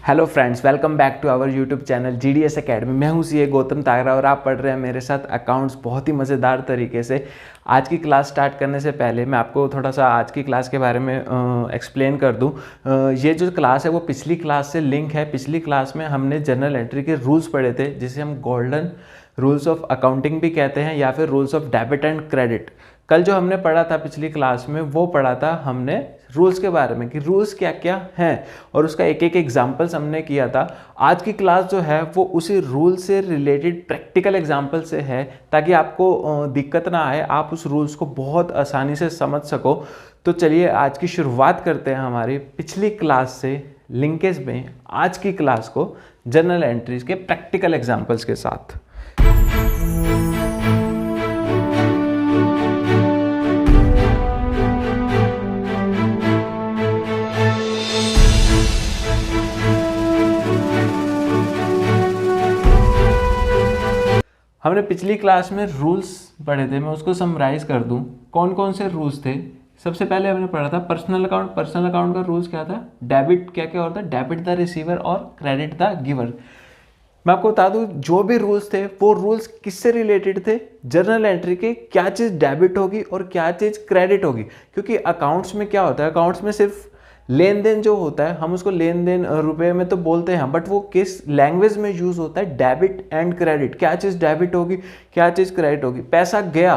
Hello friends, welcome back to our YouTube channel GDS academy. मैं हूं CA Gautam तागरा और आप पढ़ रहे हैं मेरे साथ अकाउंट्स बहुत ही मज़ेदार तरीके से। आज की क्लास स्टार्ट करने से पहले मैं आपको थोड़ा सा आज की क्लास के बारे में एक्सप्लेन कर दूं। ये जो क्लास है वो पिछली क्लास से लिंक है। पिछली क्लास में हमने जर्नल एंट्री के रूल्स पढ़े थे, जिसे हम गोल्डन रूल्स ऑफ अकाउंटिंग भी कहते हैं या फिर rules of debit and credit. कल जो हमने पढ़ा था पिछली क्लास में वो पढ़ा था हमने रूल्स के बारे में कि रूल्स क्या क्या हैं और उसका एक एक एग्जाम्पल्स हमने किया था। आज की क्लास जो है वो उसी रूल से रिलेटेड प्रैक्टिकल एग्जाम्पल से है, ताकि आपको दिक्कत ना आए, आप उस रूल्स को बहुत आसानी से समझ सको। तो चलिए आज की शुरुआत करते हैं हमारी पिछली क्लास से लिंकेज में आज की क्लास को जर्नल एंट्रीज के प्रैक्टिकल एग्जाम्पल्स के साथ। हमने पिछली क्लास में रूल्स पढ़े थे, मैं उसको समराइज कर दूं। कौन कौन से रूल्स थे? सबसे पहले हमने पढ़ा था पर्सनल अकाउंट। पर्सनल अकाउंट का रूल्स क्या था? डेबिट क्या क्या होता है? डेबिट द रिसीवर और क्रेडिट द गिवर। मैं आपको बता दूं, जो भी रूल्स थे वो रूल्स किससे रिलेटेड थे? जर्नल एंट्री के। क्या चीज़ डेबिट होगी और क्या चीज़ क्रेडिट होगी, क्योंकि अकाउंट्स में क्या होता है, अकाउंट्स में सिर्फ लेन देन जो होता है, हम उसको लेन देन रुपए में तो बोलते हैं, बट वो किस लैंग्वेज में यूज होता है? Debit and credit. क्या चीज़ डेबिट होगी, क्या चीज़ क्रेडिट होगी? पैसा गया,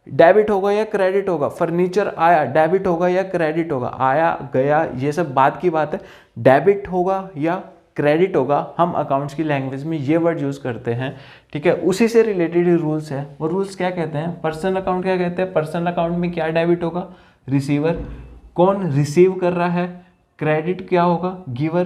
डेबिट होगा या क्रेडिट होगा? फर्नीचर आया, डेबिट होगा या क्रेडिट होगा? आया गया ये सब बात की बात है, डेबिट होगा या क्रेडिट होगा। हम अकाउंट्स की लैंग्वेज में ये वर्ड यूज़ करते हैं, ठीक है। उसी से रिलेटेड रूल्स है। वो रूल्स क्या कहते हैं? पर्सनल अकाउंट क्या कहते हैं? पर्सनल अकाउंट में क्या डेबिट होगा? रिसीवर। कौन रिसीव कर रहा है? क्रेडिट क्या होगा? गिवर।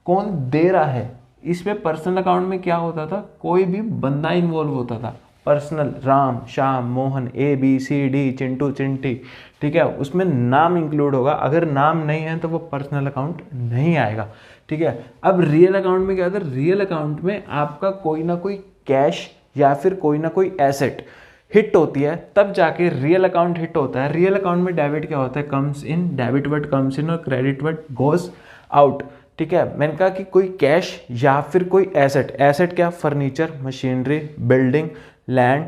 कौन दे रहा है? इसमें पर्सनल अकाउंट में क्या होता था? कोई भी बंदा इन्वॉल्व होता था। पर्सनल, राम, श्याम, मोहन, ABCD, चिंटू, चिंटी, ठीक है। उसमें नाम इंक्लूड होगा। अगर नाम नहीं है तो वो पर्सनल अकाउंट नहीं आएगा, ठीक है। अब रियल अकाउंट में क्या होता है? रियल अकाउंट में आपका कोई ना कोई कैश या फिर कोई ना कोई एसेट हिट होती है, तब जाके रियल अकाउंट हिट होता है। रियल अकाउंट में डेबिट क्या होता है? Comes in. Debit word comes इन और क्रेडिट वर्ड गोज आउट, ठीक है। मैंने कहा कि कोई कैश या फिर कोई एसेट। एसेट क्या? फर्नीचर, मशीनरी, बिल्डिंग, लैंड,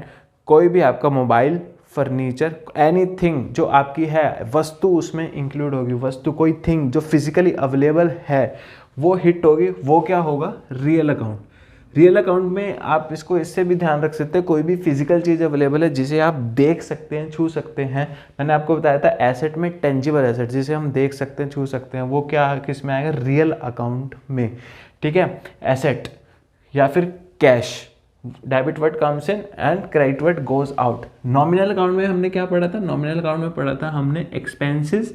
कोई भी आपका मोबाइल, फर्नीचर, एनीथिंग जो आपकी है वस्तु उसमें इंक्लूड होगी। वस्तु कोई थिंग जो फिजिकली अवेलेबल है वो हिट होगी, वो क्या होगा? Real account. रियल अकाउंट में आप इसको इससे भी ध्यान रख सकते हैं, कोई भी फिजिकल चीज़ अवेलेबल है जिसे आप देख सकते हैं, छू सकते हैं। मैंने आपको बताया था एसेट में टेंजिबल एसेट जिसे हम देख सकते हैं, छू सकते हैं, वो क्या किस में आएगा? रियल अकाउंट में, ठीक है। एसेट या फिर cash, debit word comes in and credit word goes out. Nominal account में हमने क्या पढ़ा था? नॉमिनल अकाउंट में पढ़ा था हमने एक्सपेंसेस।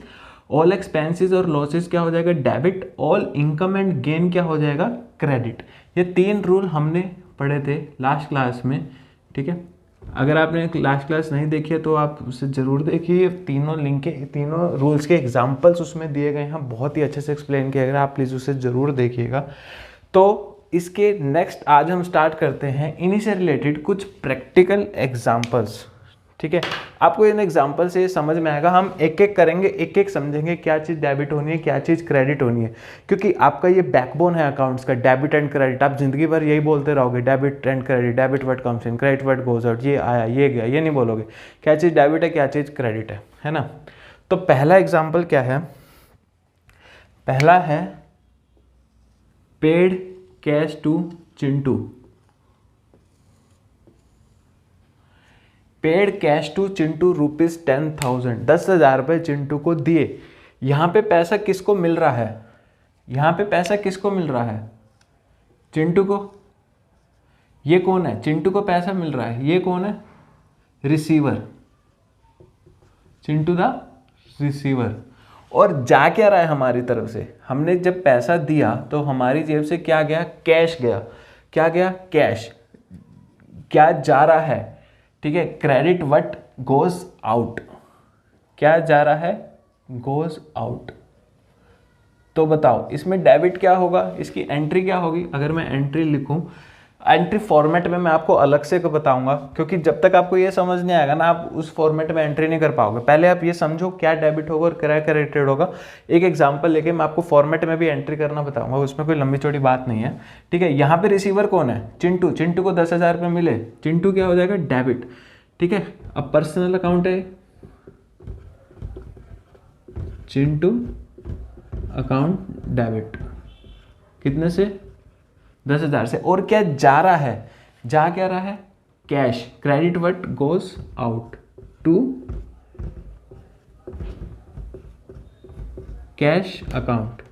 ऑल एक्सपेंसेस और लॉसेस क्या हो जाएगा? Debit. All income and gain क्या हो जाएगा? क्रेडिट। ये 3 रूल हमने पढ़े थे लास्ट क्लास में, ठीक है। अगर आपने लास्ट क्लास नहीं देखी है तो आप उसे ज़रूर देखिए। तीनों लिंक के, तीनों रूल्स के एग्जाम्पल्स उसमें दिए गए हैं, बहुत ही अच्छे से एक्सप्लेन किया गया। आप प्लीज़ उसे ज़रूर देखिएगा। तो इसके नेक्स्ट आज हम स्टार्ट करते हैं इन्हीं से रिलेटेड कुछ प्रैक्टिकल एग्जाम्पल्स, ठीक है। आपको इन एग्जाम्पल से समझ में आएगा। हम एक एक करेंगे, एक एक समझेंगे क्या चीज़ डेबिट होनी है, क्या चीज़ क्रेडिट होनी है, क्योंकि आपका ये बैकबोन है अकाउंट्स का, डेबिट एंड क्रेडिट। आप जिंदगी भर यही बोलते रहोगे, debit and credit, debit word comes in, credit word goes out, ये आया ये गया, ये नहीं बोलोगे। क्या चीज़ डेबिट है, क्या चीज़ क्रेडिट है ना। तो पहला एग्जाम्पल क्या है? पहला है paid cash to Chintu. Paid cash to Chintu ₹10,000। 10,000 रुपये चिंटू को दिए। यहाँ पे पैसा किसको मिल रहा है? यहाँ पे पैसा किसको मिल रहा है? चिंटू को। ये कौन है? चिंटू को पैसा मिल रहा है। ये कौन है? रिसीवर। Chintu the receiver. और जा क्या रहा है हमारी तरफ से? हमने जब पैसा दिया तो हमारी जेब से क्या गया? कैश गया। क्या गया? कैश। क्या जा रहा है? ठीक है। Credit what goes out. क्या जा रहा है? Goes out. तो बताओ इसमें डेबिट क्या होगा? इसकी एंट्री क्या होगी? अगर मैं एंट्री लिखूं, एंट्री फॉर्मेट में मैं आपको अलग से बताऊंगा, क्योंकि जब तक आपको ये समझ नहीं आएगा ना आप उस फॉर्मेट में एंट्री नहीं कर पाओगे। पहले आप ये समझो क्या डेबिट होगा और क्या क्रेडिट होगा। एक एग्जांपल लेके मैं आपको फॉर्मेट में भी एंट्री करना बताऊंगा, उसमें कोई लंबी चौड़ी बात नहीं है, ठीक है। यहाँ पे रिसीवर कौन है? चिंटू। चिंटू को 10,000 रुपये मिले, चिंटू क्या हो जाएगा? डेबिट, ठीक है। अब पर्सनल अकाउंट है, चिंटू अकाउंट डेबिट, कितने से? 10,000 से। और क्या जा रहा है? जा क्या रहा है? Cash. Credit what goes out to cash account.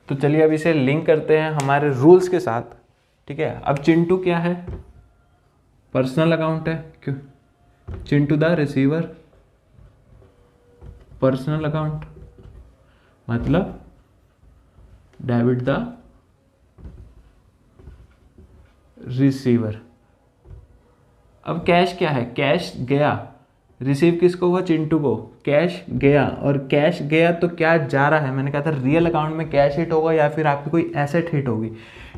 तो चलिए अब इसे लिंक करते हैं हमारे रूल्स के साथ, ठीक है। अब चिंटू क्या है? पर्सनल अकाउंट है, क्यों? Chintu the receiver, personal account मतलब डेबिट द रिसीवर। अब कैश क्या है? कैश गया, रिसीव किसको हुआ? चिंटू को। कैश गया, और कैश गया तो क्या जा रहा है? मैंने कहा था रियल अकाउंट में कैश हिट होगा या फिर आपकी कोई एसेट हिट होगी,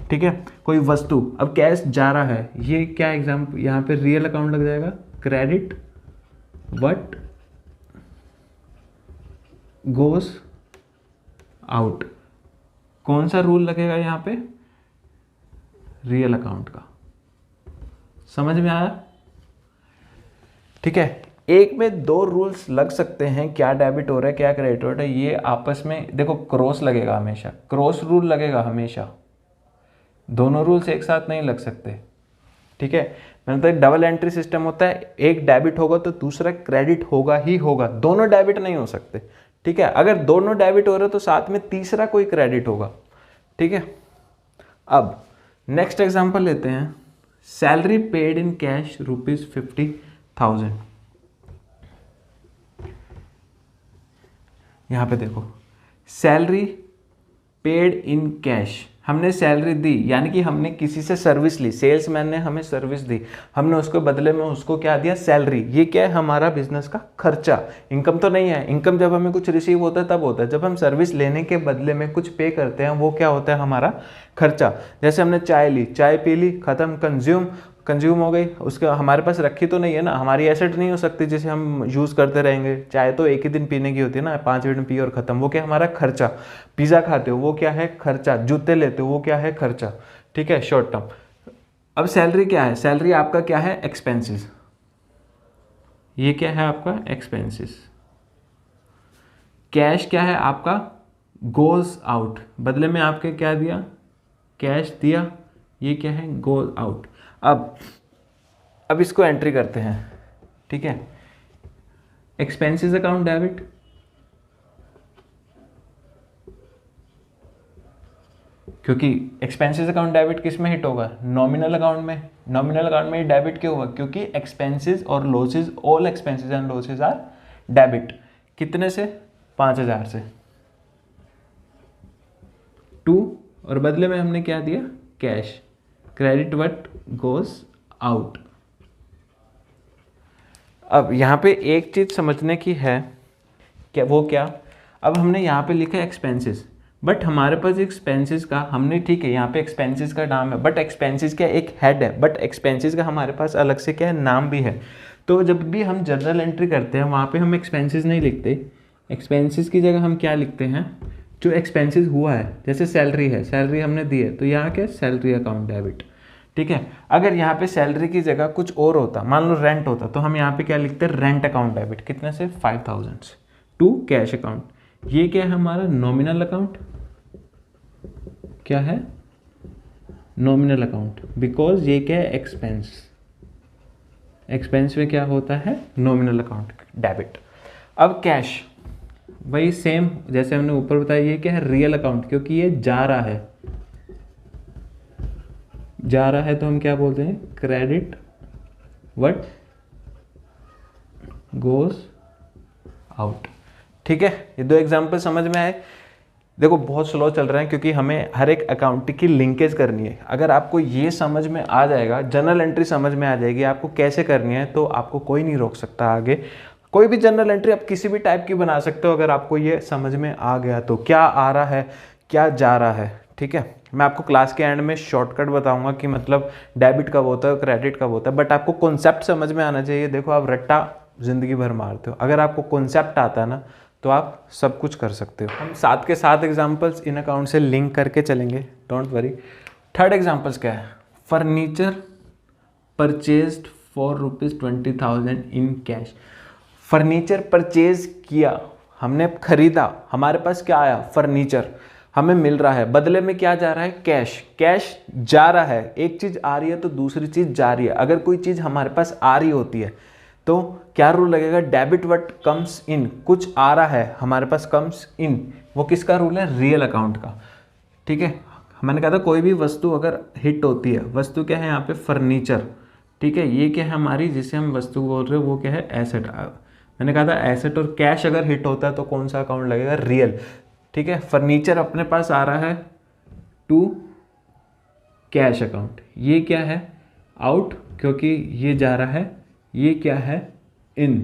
ठीक है, कोई वस्तु। अब कैश जा रहा है, ये क्या एग्जाम्पल, यहाँ पे रियल अकाउंट लग जाएगा, क्रेडिट व्हाट गोस आउट। कौन सा रूल लगेगा यहाँ पे? रियल अकाउंट का। समझ में आया? ठीक है। एक में दो रूल्स लग सकते हैं, क्या डेबिट हो रहा है क्या क्रेडिट हो रहा है, ये आपस में देखो क्रॉस लगेगा हमेशा, क्रॉस रूल लगेगा हमेशा, दोनों रूल्स एक साथ नहीं लग सकते, ठीक है। मैंने तो डबल एंट्री सिस्टम होता है, एक डेबिट होगा तो दूसरा क्रेडिट होगा ही होगा, दोनों डेबिट नहीं हो सकते, ठीक है। अगर दोनों डेबिट हो रहे तो साथ में तीसरा कोई क्रेडिट होगा, ठीक है। अब नेक्स्ट एग्जांपल लेते हैं, सैलरी पेड इन कैश ₹50,000। यहां पे देखो सैलरी पेड इन कैश, हमने सैलरी दी, यानी कि हमने किसी से सर्विस ली, सेल्समैन ने हमें सर्विस दी, हमने उसको बदले में उसको क्या दिया? सैलरी। ये क्या है? हमारा बिजनेस का खर्चा, इनकम तो नहीं है। इनकम जब हमें कुछ रिसीव होता है तब होता है, जब हम सर्विस लेने के बदले में कुछ पे करते हैं वो क्या होता है? हमारा खर्चा। जैसे हमने चाय ली, चाय पी ली, खत्म, कंज्यूम हो गई, उसका हमारे पास रखी तो नहीं है ना, हमारी एसेट नहीं हो सकती जिसे हम यूज़ करते रहेंगे। चाय तो एक ही दिन पीने की होती है ना, 5 मिनट पी और ख़त्म, वो क्या? हमारा खर्चा। पिज़्ज़ा खाते हो वो क्या है? खर्चा। जूते लेते हो वो क्या है? खर्चा, ठीक है, शॉर्ट टर्म। अब सैलरी क्या है? सैलरी आपका क्या है? एक्सपेंसेस। ये क्या है आपका? एक्सपेंसेस। कैश क्या है आपका? गोज आउट, बदले में आपके क्या दिया? कैश दिया, ये क्या है? Goes out. अब इसको एंट्री करते हैं, ठीक है। एक्सपेंसेस अकाउंट डेबिट, क्योंकि एक्सपेंसेस अकाउंट डेबिट किस में हिट होगा? नॉमिनल अकाउंट में। नॉमिनल अकाउंट में डेबिट क्यों हुआ? क्योंकि एक्सपेंसेस और losses, all expenses and losses are debit. कितने से? 5,000 से। 2, और बदले में हमने क्या दिया? Cash. Credit what goes out. अब यहाँ पे एक चीज समझने की है, क्या वो क्या? अब हमने यहाँ पे लिखा है एक्सपेंसेस, बट हमारे पास एक्सपेंसेस का हमने, ठीक है, यहाँ पे एक्सपेंसेस का नाम है, बट एक्सपेंसेस का एक हेड है, बट एक्सपेंसेस का हमारे पास अलग से क्या है? नाम भी है। तो जब भी हम जर्नल एंट्री करते हैं वहाँ पे हम एक्सपेंसेस नहीं लिखते, एक्सपेंसेस की जगह हम क्या लिखते हैं? जो एक्सपेंसेस हुआ है, जैसे सैलरी है, सैलरी हमने दी है तो यहाँ क्या? सैलरी अकाउंट डेबिट, ठीक है। अगर यहाँ पे सैलरी की जगह कुछ और होता, मान लो रेंट होता, तो हम यहाँ पे क्या लिखते हैं? Rent account debit. कितने से? 5,000 से। To cash account. ये क्या है हमारा? Nominal account. क्या है? नॉमिनल अकाउंट, बिकॉज ये क्या है? एक्सपेंस। एक्सपेंस में क्या होता है? Nominal account debit. अब कैश, वही सेम जैसे हमने ऊपर बताया, ये क्या है? रियल अकाउंट, क्योंकि ये जा रहा है, जा रहा है तो हम क्या बोलते हैं? क्रेडिट व्हाट गोज आउट, ठीक है। ये दो एग्जांपल समझ में आए? देखो बहुत स्लो चल रहे हैं क्योंकि हमें हर एक अकाउंट की लिंकेज करनी है। अगर आपको ये समझ में आ जाएगा, जनरल एंट्री समझ में आ जाएगी आपको कैसे करनी है, तो आपको कोई नहीं रोक सकता आगे। कोई भी जनरल एंट्री आप किसी भी टाइप की बना सकते हो अगर आपको ये समझ में आ गया तो, क्या आ रहा है क्या जा रहा है, ठीक है। मैं आपको क्लास के एंड में शॉर्टकट बताऊंगा कि मतलब डेबिट कब होता है और क्रेडिट कब होता है, बट आपको कॉन्सेप्ट समझ में आना चाहिए। देखो आप रट्टा ज़िंदगी भर मारते हो, अगर आपको कॉन्सेप्ट आता है ना तो आप सब कुछ कर सकते हो। हम साथ के साथ एग्जाम्पल्स इन अकाउंट से लिंक करके चलेंगे, डोंट वरी। थर्ड एग्जाम्पल्स क्या है? Furniture purchased for ₹20,000 in cash. Furniture purchase किया, हमने खरीदा, हमारे पास क्या आया? फर्नीचर हमें मिल रहा है, बदले में क्या जा रहा है? कैश। कैश जा रहा है, एक चीज़ आ रही है तो दूसरी चीज़ जा रही है। अगर कोई चीज़ हमारे पास आ रही होती है तो क्या रूल लगेगा? Debit what comes in. कुछ आ रहा है हमारे पास, कम्स इन, वो किसका रूल है? रियल अकाउंट का। ठीक है, मैंने कहा था कोई भी वस्तु अगर हिट होती है, वस्तु क्या है यहाँ पे? फर्नीचर। ठीक है, ये क्या है हमारी, जिसे हम वस्तु बोल रहे हैं वो क्या है? एसेट। मैंने कहा था एसेट और कैश अगर हिट होता है तो कौन सा अकाउंट लगेगा? रियल। ठीक है, फर्नीचर अपने पास आ रहा है टू कैश अकाउंट, ये क्या है? आउट, क्योंकि ये जा रहा है, ये क्या है? इन।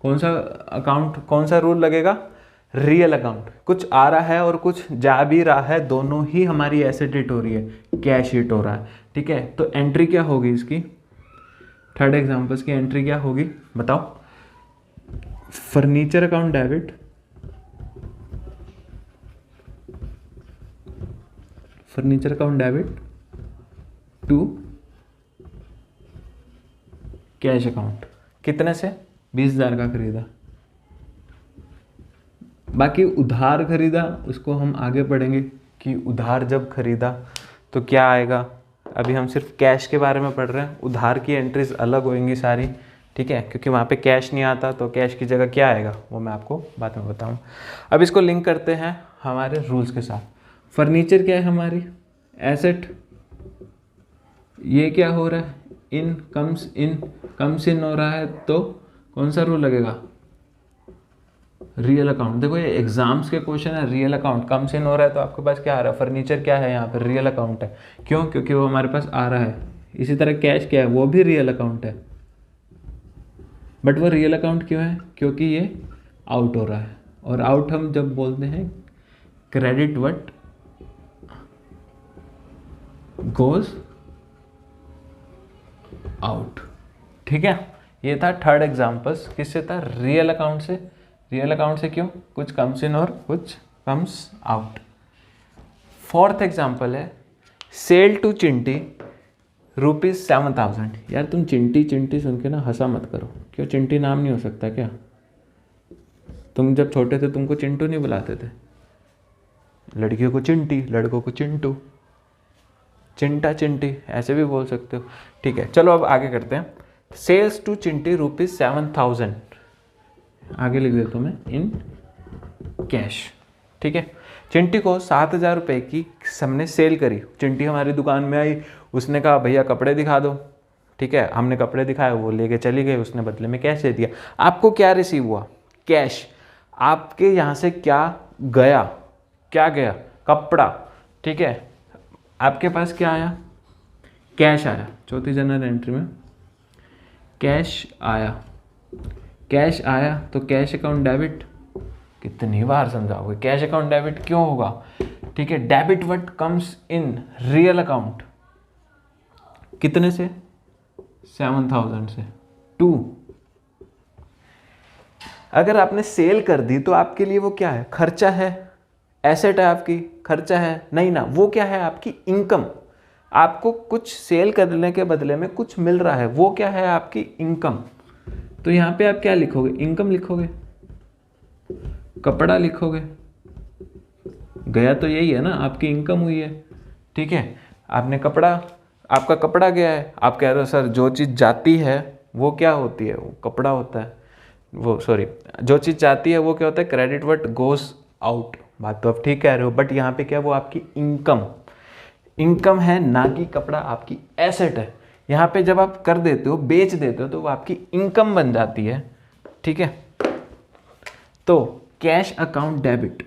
कौन सा अकाउंट, कौन सा रूल लगेगा? Real account. कुछ आ रहा है और कुछ जा भी रहा है, दोनों ही हमारी एसेट हिट हो रही है, कैश हिट हो रहा है। ठीक है, तो एंट्री क्या होगी इसकी? थर्ड एग्जांपल्स की एंट्री क्या होगी बताओ? Furniture account debit, furniture account debit to cash account. कितने से? 20,000 का खरीदा। बाकी उधार खरीदा, उसको हम आगे पढ़ेंगे कि उधार जब खरीदा तो क्या आएगा। अभी हम सिर्फ कैश के बारे में पढ़ रहे हैं, उधार की एंट्रीज अलग होंगी सारी। ठीक है, क्योंकि वहाँ पे कैश नहीं आता, तो कैश की जगह क्या आएगा वो मैं आपको बाद में बताऊँ। अब इसको लिंक करते हैं हमारे रूल्स के साथ। फर्नीचर क्या है हमारी? एसेट। ये क्या हो रहा है? इन, कम्स इन हो रहा है, तो कौन सा रूल लगेगा? Real account. देखो ये एग्जाम्स के क्वेश्चन है, रियल अकाउंट कम्स इन हो रहा है तो आपके पास क्या आ रहा है? फर्नीचर क्या है यहाँ पर? रियल अकाउंट है। क्यों? क्योंकि वो हमारे पास आ रहा है। इसी तरह कैश क्या है? वो भी रियल अकाउंट है, बट वो रियल अकाउंट क्यों है? क्योंकि ये आउट हो रहा है, और आउट हम जब बोलते हैं क्रेडिट व्हाट गोज आउट। ठीक है, ये था थर्ड एग्जाम्पल्स। किससे था? रियल अकाउंट से। रियल अकाउंट से क्यों? कुछ कम्स इन और कुछ कम्स आउट। फोर्थ एग्जाम्पल है सेल टू चिंटी ₹7,000। यार तुम चिंटी चिंटी सुन के ना हंसा मत करो। क्यों? चिंटी नाम नहीं हो सकता क्या? तुम जब छोटे थे तुमको चिंटू नहीं बुलाते थे? लड़कियों को चिंटी, लड़कों को चिंटू, चिंटा चिंटी ऐसे भी बोल सकते हो। ठीक है, चलो अब आगे करते हैं। सेल्स टू चिंटी ₹7,000, आगे लिख देता हूँ मैं, इन कैश। ठीक है, चिंटी को 7,000 रुपये की हमने सेल करी। चिंटी हमारी दुकान में आई, उसने कहा भैया कपड़े दिखा दो। ठीक है, हमने कपड़े दिखाए, वो लेके चली गई, उसने बदले में कैश दे दिया। आपको क्या रिसीव हुआ? कैश। आपके यहाँ से क्या गया? क्या गया? कपड़ा। ठीक है, आपके पास क्या आया? कैश आया। चौथी जनरल एंट्री में कैश आया। कैश आया तो कैश अकाउंट डेबिट। कितनी बार समझाओगे? कैश अकाउंट डेबिट क्यों होगा? ठीक है, debit what comes in real account. कितने से? 7,000 से। टू, अगर आपने सेल कर दी तो आपके लिए वो क्या है? खर्चा है। एसेट है आपकी, खर्चा है नहीं ना, वो क्या है? आपकी इनकम। आपको कुछ सेल करने के बदले में कुछ मिल रहा है, वो क्या है? आपकी इनकम। तो यहाँ पे आप क्या लिखोगे? इनकम लिखोगे, कपड़ा लिखोगे। गया तो यही है ना, आपकी इनकम हुई है। ठीक है, आपने कपड़ा, आपका कपड़ा गया है। आप कह रहे हो सर जो चीज़ जाती है वो क्या होती है? वो कपड़ा होता है। वो सॉरी, जो चीज़ जाती है वो क्या होता है? Credit what goes out. बात तो आप ठीक कह रहे हो, बट यहाँ पे क्या, वो आपकी इनकम, इनकम है ना कि कपड़ा आपकी एसेट है। यहाँ पे जब आप कर देते हो, बेच देते हो, तो वो आपकी इनकम बन जाती है। ठीक है, तो कैश अकाउंट डेबिट,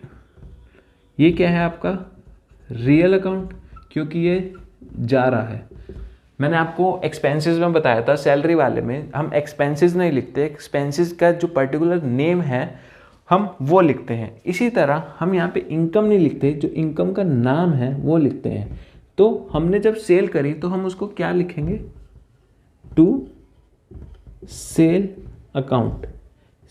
ये क्या है आपका? रियल अकाउंट, क्योंकि ये जा रहा है। मैंने आपको एक्सपेंसेस में बताया था, सैलरी वाले में हम एक्सपेंसेस नहीं लिखते। एक्सपेंसेस का जो पर्टिकुलर नेम है हम वो लिखते हैं। इसी तरह हम यहाँ पे इनकम नहीं लिखते, जो इनकम का नाम है वो लिखते हैं। तो हमने जब सेल करी तो हम उसको क्या लिखेंगे, to sale account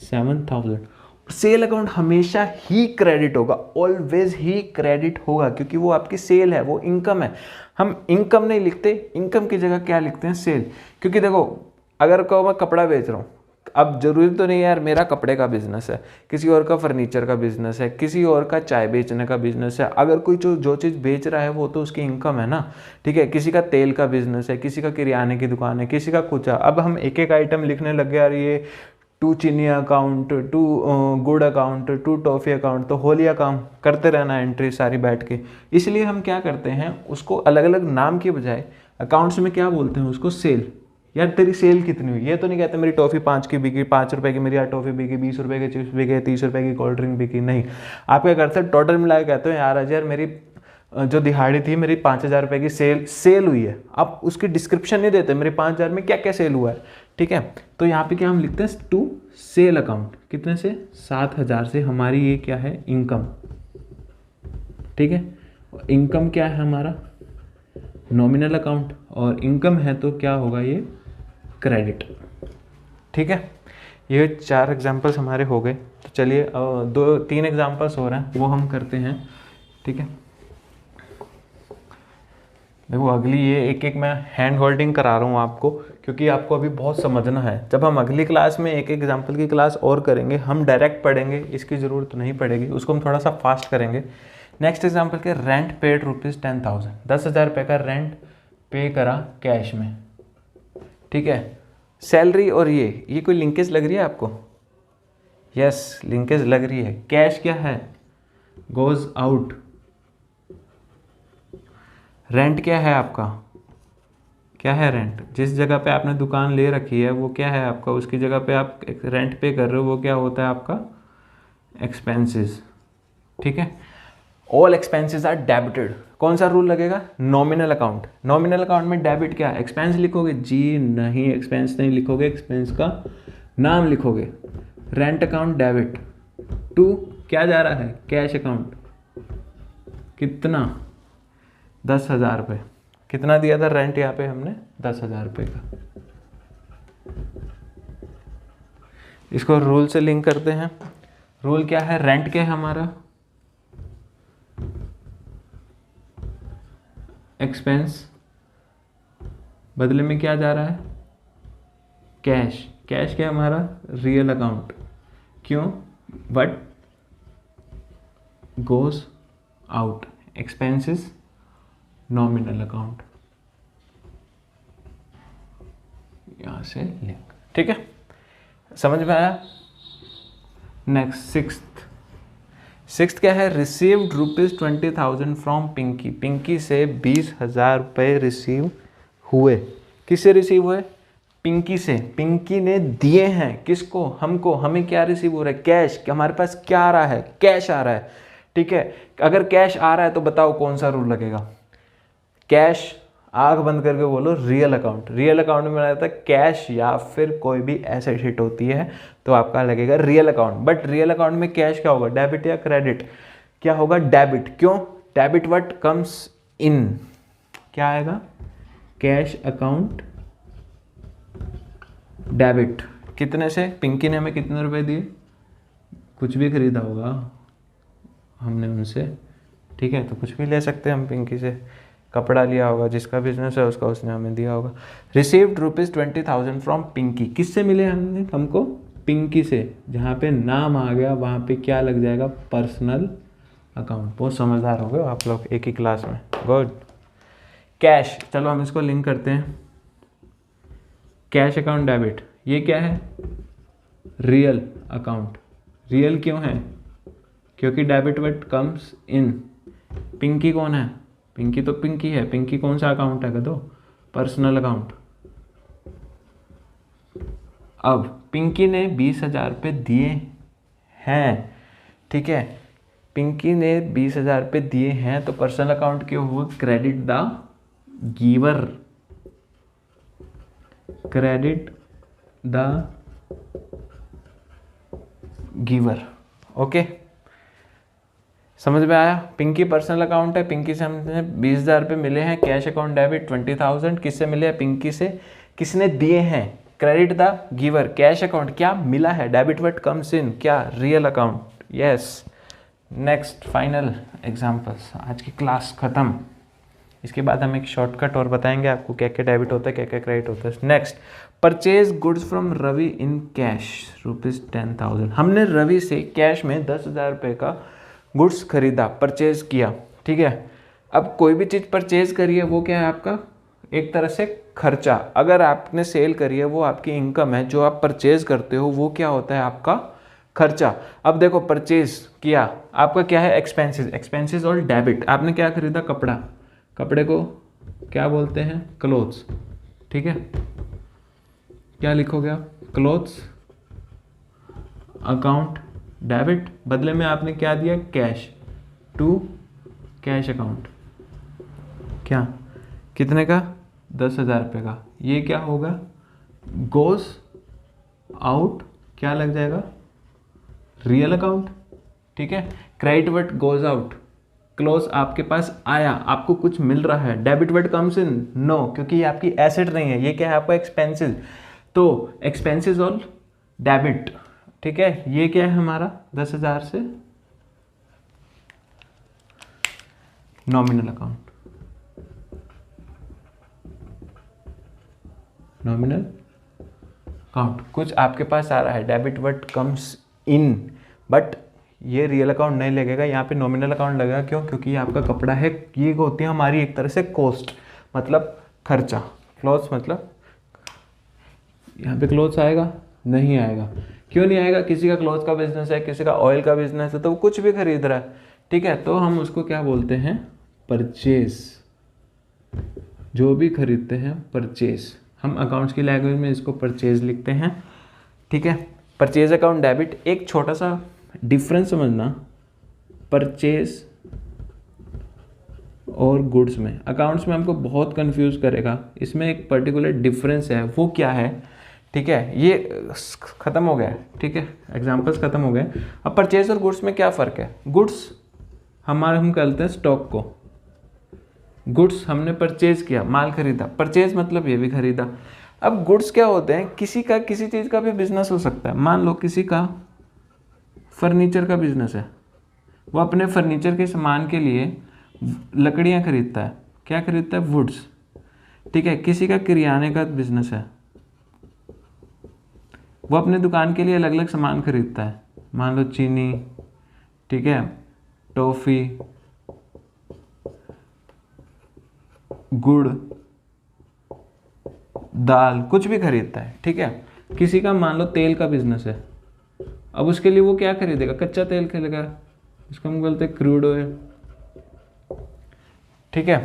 7000। Sale account हमेशा ही क्रेडिट होगा, ऑलवेज ही क्रेडिट होगा, क्योंकि वो आपकी सेल है, वो इनकम है। हम इनकम नहीं लिखते, इनकम की जगह क्या लिखते हैं, सेल। क्योंकि देखो, अगर कहो मैं कपड़ा बेच रहा हूँ, अब जरूरी तो नहीं है यार मेरा कपड़े का बिजनेस है, किसी और का फर्नीचर का बिजनेस है, किसी और का चाय बेचने का बिजनेस है। अगर कोई जो चीज़ बेच रहा है वो तो उसकी इनकम है ना, ठीक है। किसी का तेल का बिजनेस है, किसी का किराने की दुकान है, किसी का कुछ है। अब हम एक एक आइटम लिखने लग गए, यार ये टू चीनी अकाउंट, टू गुड़ अकाउंट, टू टॉफ़ी अकाउंट, तो होलिया काम करते रहना एंट्री सारी बैठ के। इसलिए हम क्या करते हैं, उसको अलग अलग नाम के बजाय अकाउंट्स में क्या बोलते हैं, उसको सेल। यार तेरी सेल कितनी हुई, ये तो नहीं कहते मेरी टॉफ़ी 5 की बिकी, 5 रुपए की मेरी यार टॉफ़ी बिकी, 20 रुपए के चिप्स बिके, 30 रुपए की कोल्ड ड्रिंक बिकी, नहीं। आप क्या करते हैं, टोटल मिला के कहते हो यार आज यार मेरी जो दिहाड़ी थी मेरी 5000 रुपये की सेल हुई है। आप उसकी डिस्क्रिप्शन नहीं देते मेरे 5000 में क्या क्या सेल हुआ है, ठीक है। तो यहाँ पे क्या हम लिखते हैं, टू सेल अकाउंट, कितने से, 7000 से हमारी ये क्या है, इनकम, ठीक है। इनकम क्या है हमारा, नॉमिनल अकाउंट, और इनकम है तो क्या होगा ये, क्रेडिट, ठीक है। ये 4 एग्जाम्पल्स हमारे हो गए। तो चलिए 2-3 एग्जाम्पल्स हो रहे हैं वो हम करते हैं, ठीक है। देखो अगली ये एक एक मैं हैंड होल्डिंग करा रहा हूँ आपको, क्योंकि आपको अभी बहुत समझना है। जब हम अगली क्लास में एक एग्जाम्पल की क्लास और करेंगे, हम डायरेक्ट पढ़ेंगे, इसकी ज़रूरत नहीं पड़ेगी, उसको हम थोड़ा सा फास्ट करेंगे। नेक्स्ट एग्जाम्पल के, रेंट पेड ₹10,000, 10,000 रुपये का रेंट पे करा कैश में, ठीक है। सैलरी और ये कोई लिंकेज लग रही है आपको, यस लिंकेज लग रही है। कैश क्या है, गोज आउट। रेंट क्या है आपका, क्या है रेंट, जिस जगह पे आपने दुकान ले रखी है वो क्या है आपका, उसकी जगह पे आप रेंट पे कर रहे हो, वो क्या होता है आपका, एक्सपेंसेस, ठीक है। All expenses are debited. कौन सा रूल लगेगा, नॉमिनल अकाउंट। नॉमिनल अकाउंट में डेबिट क्या, एक्सपेंस लिखोगे, जी नहीं एक्सपेंस नहीं लिखोगे, एक्सपेंस का नाम लिखोगे। रेंट अकाउंट डेबिट, टू क्या जा रहा है, कैश अकाउंट, कितना, 10,000 रुपये। कितना दिया था रेंट यहाँ पे हमने, 10,000 रुपये का। इसको रूल से लिंक करते हैं। रूल क्या है, रेंट क्या है हमारा, एक्सपेंस, बदले में क्या जा रहा है, कैश। कैश क्या है हमारा, रियल अकाउंट, क्यों, but goes out, expenses nominal account, यहां से लिंक, ठीक है। समझ में आया। नेक्स्ट सिक्स्थ क्या है, रिसीव्ड ₹20,000 फ्रॉम पिंकी। पिंकी से 20,000 रुपये रिसीव हुए। किससे रिसीव हुए, पिंकी से। पिंकी ने दिए हैं किसको, हमको। हमें क्या रिसीव हो रहा है, कैश। हमारे पास क्या आ रहा है, कैश आ रहा है, ठीक है। अगर कैश आ रहा है तो बताओ कौन सा रूल लगेगा, कैश। आंख बंद करके बोलो, रियल अकाउंट। रियल अकाउंट में रहता है कैश या फिर कोई भी एसेट हिट होती है तो आपका लगेगा real account. But real account में कैश क्या होगा, डेबिट या क्रेडिट, क्या होगा, डेबिट। क्यों, डेबिट व्हाट कम्स इन, क्या आएगा, कैश अकाउंट डेबिट। कितने से, पिंकी ने हमें कितने रुपए दिए, कुछ भी खरीदा होगा हमने उनसे, ठीक है, तो कुछ भी ले सकते हैं हम पिंकी से। कपड़ा लिया होगा, जिसका बिजनेस है उसका, उसने हमें दिया होगा। Received ₹20,000 from Pinky. किससे मिले हमको, पिंकी से। जहाँ पे नाम आ गया वहाँ पे क्या लग जाएगा, पर्सनल अकाउंट। बहुत समझदार हो गए आप लोग एक ही क्लास में, गुड। कैश, चलो हम इसको लिंक करते हैं। कैश अकाउंट डेबिट, ये क्या है, रियल अकाउंट। रियल क्यों है, क्योंकि debit word comes in. Pinky कौन है, पिंकी तो पिंकी है। पिंकी कौन सा अकाउंट है, तो पर्सनल अकाउंट। अब पिंकी ने 20,000 रुपये दिए हैं, ठीक है। पिंकी ने 20,000 रुपये दिए हैं तो पर्सनल अकाउंट क्यों हुआ, credit the giver, credit the giver. Okay, समझ में आया। पिंकी पर्सनल अकाउंट है, पिंकी से हमने 20,000 रुपये मिले हैं, कैश अकाउंट डेबिट 20,000, किससे मिले हैं? पिंकी से। किसने दिए हैं? Credit the giver. Cash account क्या मिला है? डेबिट व्हाट कम्स इन, क्या? Real account, yes. Next final examples, आज की क्लास खत्म। इसके बाद हम एक शॉर्टकट और बताएंगे आपको क्या क्या डेबिट होता है, क्या क्या क्रेडिट होता है। Next, purchase goods from Ravi in cash ₹10,000। हमने रवि से कैश में 10,000 रुपये का गुड्स खरीदा, परचेज किया, ठीक है। अब कोई भी चीज़ परचेज करी है वो क्या है? आपका एक तरह से खर्चा। अगर आपने सेल करी है वो आपकी इनकम है, जो आप परचेज करते हो वो क्या होता है? आपका खर्चा। अब देखो, परचेज किया आपका क्या है? एक्सपेंसेस। एक्सपेंसेस और डेबिट। आपने क्या खरीदा? कपड़ा। कपड़े को क्या बोलते हैं? क्लोथ्स, ठीक है। क्या लिखोगे आप? क्लोथ्स। अकाउंट डेबिट, बदले में आपने क्या दिया? Cash, to cash account. क्या? कितने का? 10,000 रुपये का। ये क्या होगा? गोज आउट, क्या लग जाएगा? रियल अकाउंट, ठीक है। Credit word goes out, close आपके पास आया, आपको कुछ मिल रहा है। Debit word comes in, no, क्योंकि ये आपकी एसेट नहीं है, ये क्या है? आपका एक्सपेंसेस। तो एक्सपेंसेस और डेबिट, ठीक है। ये क्या है हमारा? 10,000 से नॉमिनल अकाउंट। नॉमिनल अकाउंट, कुछ आपके पास आ रहा है, debit word comes in, but ये रियल अकाउंट नहीं लगेगा, यहाँ पे नॉमिनल अकाउंट लगेगा। क्यों? क्योंकि ये आपका कपड़ा है, ये होती है हमारी एक तरह से कॉस्ट, मतलब खर्चा। क्लोथ्स मतलब यहाँ पे क्लोथ्स आएगा? नहीं आएगा। क्यों नहीं आएगा? किसी का क्लोथ का बिजनेस है, किसी का ऑयल का बिजनेस है, तो वो कुछ भी खरीद रहा है, ठीक है। तो हम उसको क्या बोलते हैं? परचेज। जो भी खरीदते हैं परचेज, हम अकाउंट्स की लैंग्वेज में इसको परचेज लिखते हैं, ठीक है। Purchase account debit. एक छोटा सा डिफरेंस समझना, परचेज और गुड्स में, अकाउंट्स में हमको बहुत कंफ्यूज करेगा। इसमें एक पर्टिकुलर डिफरेंस है, वो क्या है, ठीक है। ये खत्म हो गया है, ठीक है, एग्जांपल्स खत्म हो गए। अब परचेज और गुड्स में क्या फ़र्क है? गुड्स हम कहते हैं स्टॉक को। गुड्स हमने परचेज किया, माल खरीदा। परचेज मतलब ये भी खरीदा। अब गुड्स क्या होते हैं? किसी का किसी चीज़ का भी बिजनेस हो सकता है। मान लो किसी का फर्नीचर का बिजनेस है, वो अपने फर्नीचर के सामान के लिए लकड़ियाँ खरीदता है। क्या खरीदता है? वुड्स, ठीक है। किसी का किराने का बिजनेस है, वो अपने दुकान के लिए अलग अलग सामान खरीदता है। मान लो चीनी, ठीक है, टॉफ़ी, गुड़, दाल, कुछ भी खरीदता है, ठीक है। किसी का मान लो तेल का बिजनेस है, अब उसके लिए वो क्या खरीदेगा? कच्चा तेल खरीदेगा, इसको हम बोलते हैं क्रूड ऑयल, ठीक है।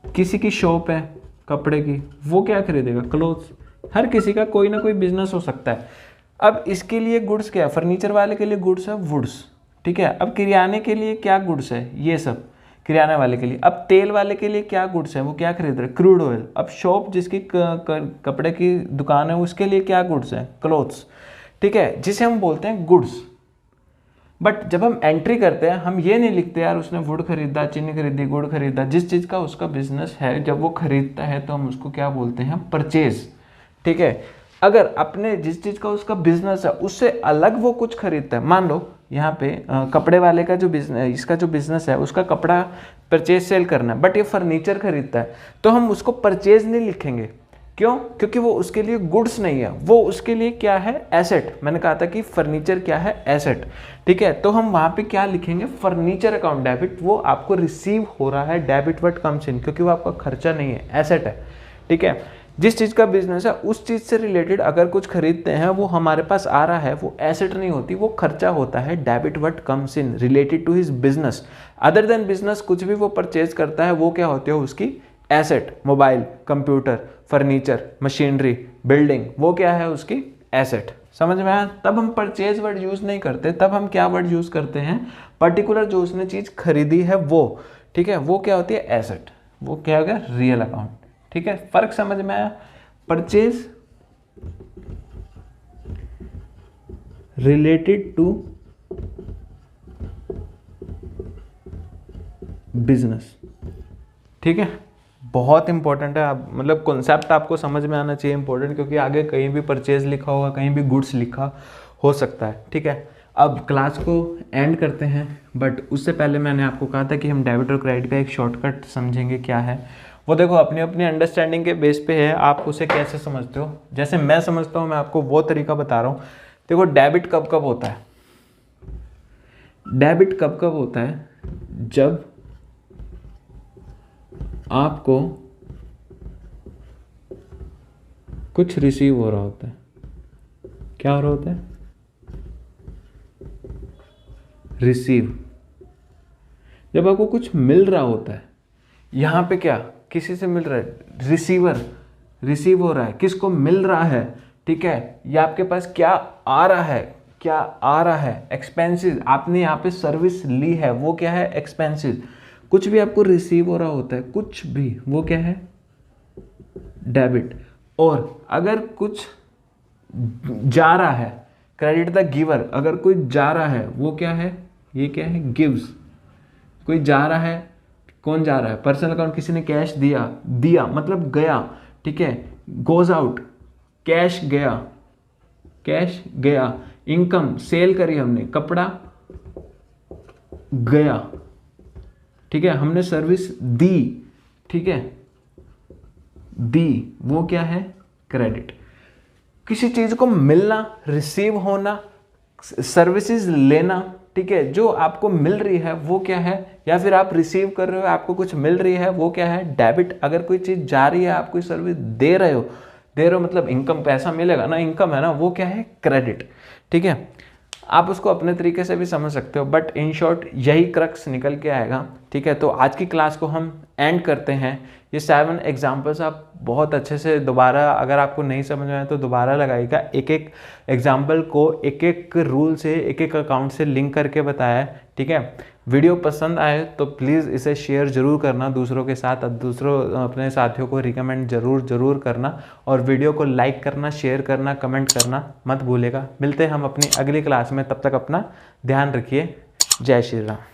किसी की शॉप है कपड़े की, वो क्या खरीदेगा? क्लोथ्स। हर किसी का कोई ना कोई बिजनेस हो सकता है। अब इसके लिए गुड्स क्या है? फर्नीचर वाले के लिए गुड्स है वुड्स, ठीक है। अब किराने के लिए क्या गुड्स है? ये सब किराने वाले के लिए। अब तेल वाले के लिए क्या गुड्स है? वो क्या खरीद रहे? Crude oil. अब शॉप जिसकी कपड़े की दुकान है उसके लिए क्या गुड्स है? क्लोथ्स, ठीक है, जिसे हम बोलते हैं गुड्स। बट जब हम एंट्री करते हैं हम ये नहीं लिखते यार उसने वुड खरीदा, चीनी खरीदी, गुड़ खरीदा। जिस चीज़ का उसका बिजनेस है जब वो खरीदता है तो हम उसको क्या बोलते हैं? परचेज, ठीक है। अगर अपने जिस चीज़ का उसका बिजनेस है उससे अलग वो कुछ खरीदता है, मान लो यहाँ पे कपड़े वाले का जो बिजनेस, इसका जो बिजनेस है उसका कपड़ा परचेज सेल करना है, बट ये फर्नीचर खरीदता है, तो हम उसको परचेज नहीं लिखेंगे। क्यों? क्योंकि वो उसके लिए गुड्स नहीं है, वो उसके लिए क्या है? एसेट। मैंने कहा था कि फर्नीचर क्या है? एसेट, ठीक है। तो हम वहाँ पे क्या लिखेंगे? Furniture account debit. वो आपको रिसीव हो रहा है, डेबिट वर्ड कम्स इन, क्योंकि वो आपका खर्चा नहीं है, एसेट है, ठीक है। जिस चीज़ का बिजनेस है उस चीज़ से रिलेटेड अगर कुछ खरीदते हैं वो हमारे पास आ रहा है, वो एसेट नहीं होती, वो खर्चा होता है। Debit word comes in related to his business. Other than business कुछ भी वो परचेज करता है वो क्या होती है? उसकी asset. Mobile, computer, furniture, machinery, building, वो क्या है? उसकी एसेट। समझ में आया? तब हम परचेज वर्ड यूज़ नहीं करते, तब हम क्या वर्ड यूज़ करते हैं? पर्टिकुलर जो उसने चीज़ खरीदी है वो, ठीक है, वो क्या होती है? एसेट। वो क्या होगा? रियल अकाउंट, ठीक है। फर्क समझ में आया? Purchase related to business. ठीक है, बहुत इंपॉर्टेंट है। आप मतलब कॉन्सेप्ट आपको समझ में आना चाहिए, इंपॉर्टेंट, क्योंकि आगे कहीं भी परचेज लिखा होगा, कहीं भी गुड्स लिखा हो सकता है। ठीक है, अब क्लास को एंड करते हैं, बट उससे पहले मैंने आपको कहा था कि हम डेबिट और क्रेडिट का एक शॉर्टकट समझेंगे। क्या है वो? देखो, अपनी अपनी अंडरस्टैंडिंग के बेस पे है, आप उसे कैसे समझते हो। जैसे मैं समझता हूँ, मैं आपको वो तरीका बता रहा हूँ। देखो, डेबिट कब कब होता है? डेबिट कब कब होता है? जब आपको कुछ रिसीव हो रहा होता है। क्या हो रहा होता है? रिसीव। जब आपको कुछ मिल रहा होता है, यहां पे क्या किसी से मिल रहा है? रिसीवर, रिसीव हो रहा है। किसको मिल रहा है? ठीक है, या आपके पास क्या आ रहा है? क्या आ रहा है? एक्सपेंसेस। आपने यहाँ पे सर्विस ली है, वो क्या है? एक्सपेंसेस। कुछ भी आपको रिसीव हो रहा होता है, कुछ भी, वो क्या है? डेबिट। और अगर कुछ जा रहा है, क्रेडिट द गिवर, अगर कोई जा रहा है वो क्या है? ये क्या है? गिव्स। कोई जा रहा है, कौन जा रहा है? पर्सनल अकाउंट, किसी ने कैश दिया, दिया मतलब गया। ठीक है, गोज आउट, कैश गया, कैश गया। इनकम, सेल करी हमने, कपड़ा गया। ठीक है, हमने सर्विस दी, ठीक है, दी, वो क्या है? क्रेडिट। किसी चीज को मिलना, रिसीव होना, सर्विसेज लेना। ठीक है, जो आपको मिल रही है वो क्या है? या फिर आप रिसीव कर रहे हो, आपको कुछ मिल रही है, वो क्या है? डेबिट। अगर कोई चीज जा रही है, आप कोई सर्विस दे रहे हो, मतलब इनकम, पैसा मिलेगा ना, इनकम है ना, वो क्या है? क्रेडिट। ठीक है, आप उसको अपने तरीके से भी समझ सकते हो, बट इन शॉर्ट यही क्रक्स निकल के आएगा। ठीक है, तो आज की क्लास को हम एंड करते हैं। ये 7 एग्जाम्पल्स आप बहुत अच्छे से दोबारा, अगर आपको नहीं समझ में आए तो दोबारा लगाइएगा। एक एक एग्जाम्पल को एक एक रूल से, एक एक अकाउंट से लिंक करके बताया है। ठीक है, वीडियो पसंद आए तो प्लीज़ इसे शेयर जरूर करना दूसरों के साथ, दूसरों अपने साथियों को रिकमेंड जरूर करना, और वीडियो को लाइक करना, शेयर करना, कमेंट करना मत भूलेगा। मिलते हैं हम अपनी अगली क्लास में, तब तक अपना ध्यान रखिए। जय श्री राम।